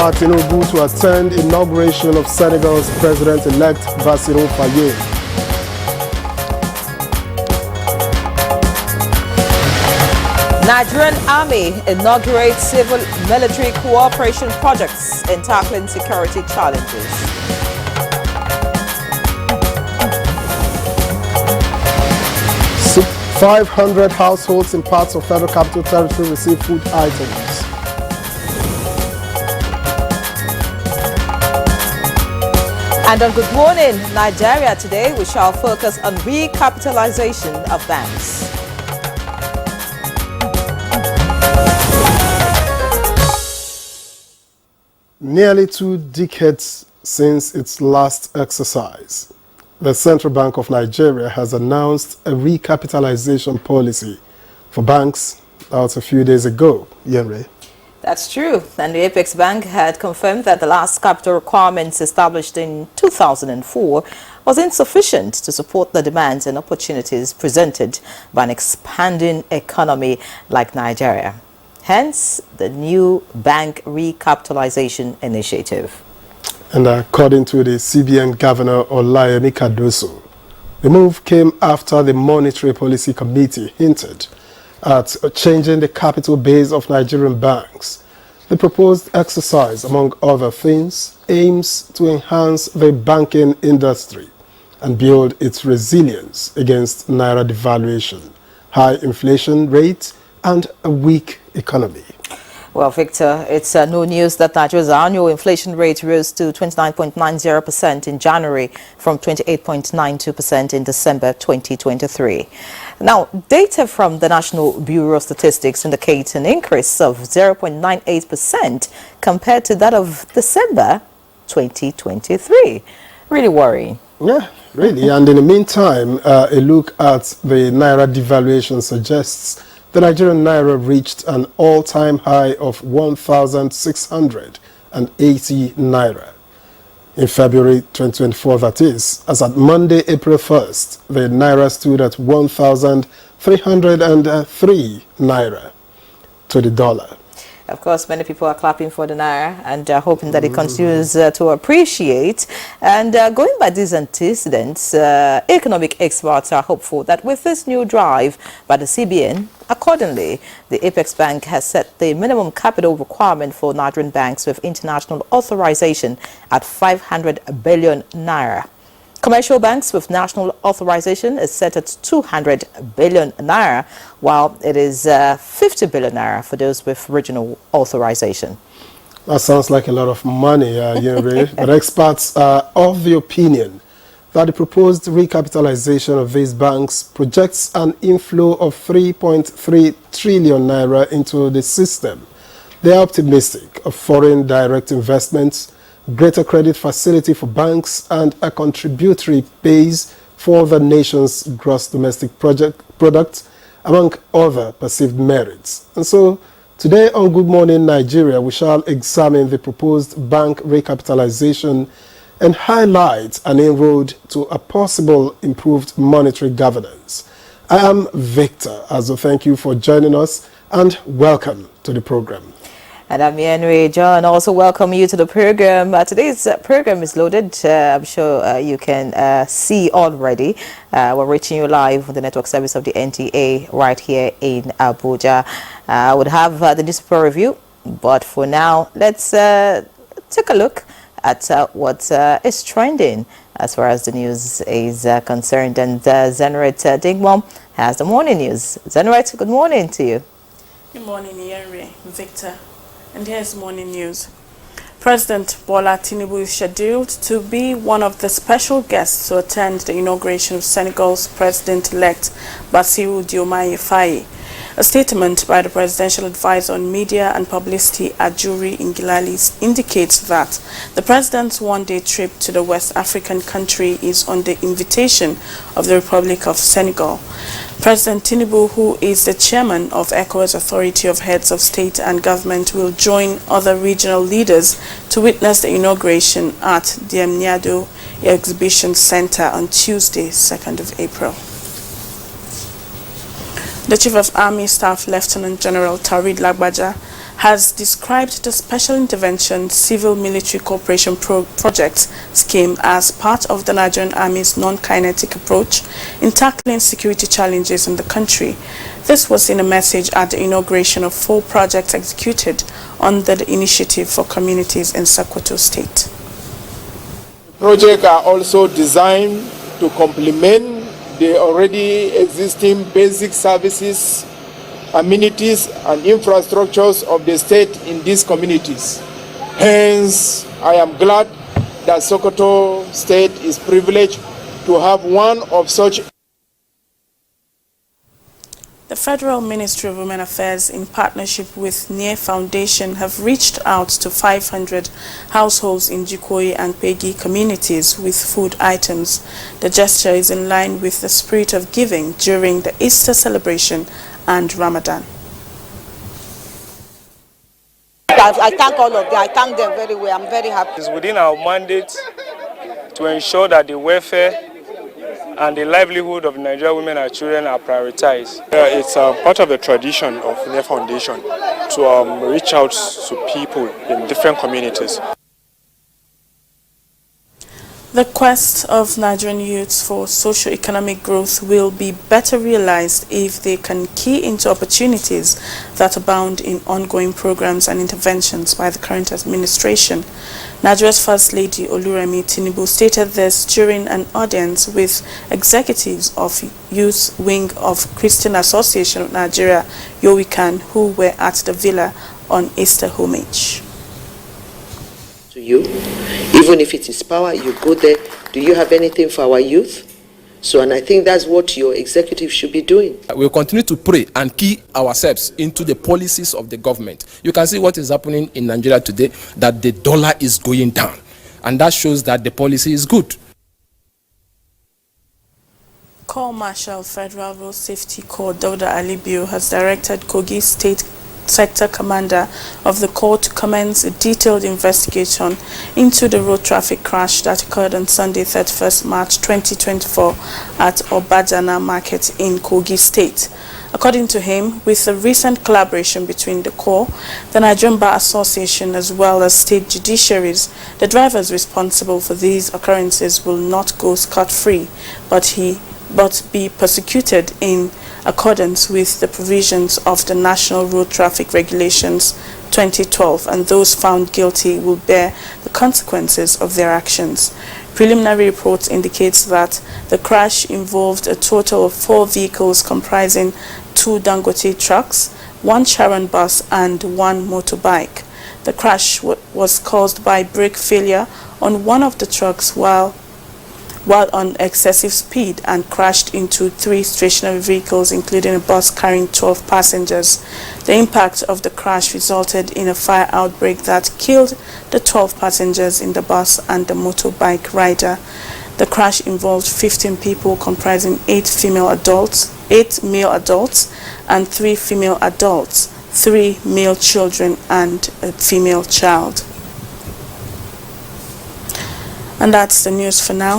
Bola Tinubu to attend inauguration of Senegal's President-elect Bassirou Faye. Nigerian Army inaugurates civil-military cooperation projects in tackling security challenges. So 500 households in parts of Federal Capital Territory receive food items. And on Good Morning Nigeria today, we shall focus on recapitalization of banks. Nearly 2 decades since its last exercise, the Central Bank of Nigeria has announced a recapitalization policy for banks. That was a few days ago. Yenre. That's true. And the Apex Bank had confirmed that the last capital requirements established in 2004 was insufficient to support the demands and opportunities presented by an expanding economy like Nigeria. Hence, the new bank recapitalization initiative. And according to the CBN Governor Olayemi Cardoso, the move came after the Monetary Policy Committee hinted at changing the capital base of Nigerian banks. The proposed exercise, among other things, aims to enhance the banking industry and build its resilience against naira devaluation, high inflation rate, and a weak economy. Well, Victor, it's no news that Nigeria's annual inflation rate rose to 29.90% in January from 28.92% in December 2023. Now, data from the National Bureau of Statistics indicates an increase of 0.98% compared to that of December 2023. Really worrying. Yeah, really. And in the meantime, a look at the naira devaluation suggests the Nigerian naira reached an all-time high of 1,680 naira. In February 2024, that is, as at Monday, April 1st, the naira stood at 1,303 naira to the dollar. Of course, many people are clapping for the naira and hoping that it continues to appreciate. And going by these antecedents, economic experts are hopeful that with this new drive by the CBN, accordingly, the Apex Bank has set the minimum capital requirement for Nigerian banks with international authorization at 500 billion naira. Commercial banks with national authorization is set at 200 billion naira, while it is 50 billion naira for those with regional authorization. That sounds like a lot of money, but experts are of the opinion that the proposed recapitalization of these banks projects an inflow of 3.3 trillion naira into the system. They are optimistic of foreign direct investments, greater credit facility for banks, and a contributory base for the nation's gross domestic product, among other perceived merits. And so, today on Good Morning Nigeria, we shall examine the proposed bank recapitalization and highlight an inroad to a possible improved monetary governance. I am Victor, so thank you for joining us and welcome to the program. And I'm Henry John. Also welcome you to the program. Today's program is loaded. I'm sure you can see already. We're reaching you live on the network service of the NTA right here in Abuja. I would have the newspaper review, but for now, let's take a look at what is trending as far as the news is concerned. And Zenret Dingmom has the morning news. Zenret, good morning to you. Good morning, Henry, Victor. And here's morning news. President Bola Tinubu is scheduled to be one of the special guests to attend the inauguration of Senegal's President-elect Bassirou Diomaye Faye. A statement by the Presidential Advisor on Media and Publicity, Ajuri Ngilali, indicates that the President's one-day trip to the West African country is on the invitation of the Republic of Senegal. President Tinubu, who is the chairman of ECOWAS Authority of Heads of State and Government, will join other regional leaders to witness the inauguration at the Mniado Exhibition Center on Tuesday, 2nd of April. The Chief of Army Staff, Lieutenant General Tarid Lagbaja, has described the Special Intervention Civil-Military Cooperation Project scheme as part of the Nigerian Army's non-kinetic approach in tackling security challenges in the country. This was in a message at the inauguration of 4 projects executed under the Initiative for Communities in Sokoto State. Projects are also designed to complement the already existing basic services, amenities and infrastructures of the state in these communities. Hence, I am glad that Sokoto State is privileged to have one of such. The Federal Ministry of Women Affairs, in partnership with NTA Foundation, have reached out to 500 households in Jikoyi and Pegi communities with food items. The gesture is in line with the spirit of giving during the Easter celebration and Ramadan. I thank all of them. I thank them very well. I'm very happy. It's within our mandate to ensure that the welfare and the livelihood of Nigerian women and children are prioritized. It's part of the tradition of NTA Foundation to reach out to people in different communities. The quest of Nigerian youths for socio-economic growth will be better realized if they can key into opportunities that abound in ongoing programs and interventions by the current administration. Nigeria's First Lady Oluremi Tinubu stated this during an audience with executives of Youth Wing of Christian Association of Nigeria, Yowikan, who were at the villa on Easter homage. To you, even if it is power, you go there. Do you have anything for our youth? So, and I think that's what your executive should be doing. We'll continue to pray and key ourselves into the policies of the government. You can see what is happening in Nigeria today, that the dollar is going down. And that shows that the policy is good. Corps Marshal Federal Road Safety Corps Dauda Alibio has directed Kogi State Sector Commander of the Corps to commence a detailed investigation into the road traffic crash that occurred on Sunday, 31st March 2024 at Obajana Market in Kogi State. According to him, with the recent collaboration between the Corps, the Nigerian Bar Association, as well as state judiciaries, the drivers responsible for these occurrences will not go scot-free, but be persecuted in accordance with the provisions of the National Road Traffic Regulations 2012, and those found guilty will bear the consequences of their actions. Preliminary reports indicates that the crash involved a total of 4 vehicles comprising 2 Dangote trucks, 1 Sharon bus and 1 motorbike. The crash was caused by brake failure on one of the trucks while on excessive speed and crashed into 3 stationary vehicles, including a bus carrying 12 passengers. The impact of the crash resulted in a fire outbreak that killed the 12 passengers in the bus and the motorbike rider. The crash involved 15 people comprising 8 male adults and 3 female adults, 3 male children and a female child. And that's the news for now.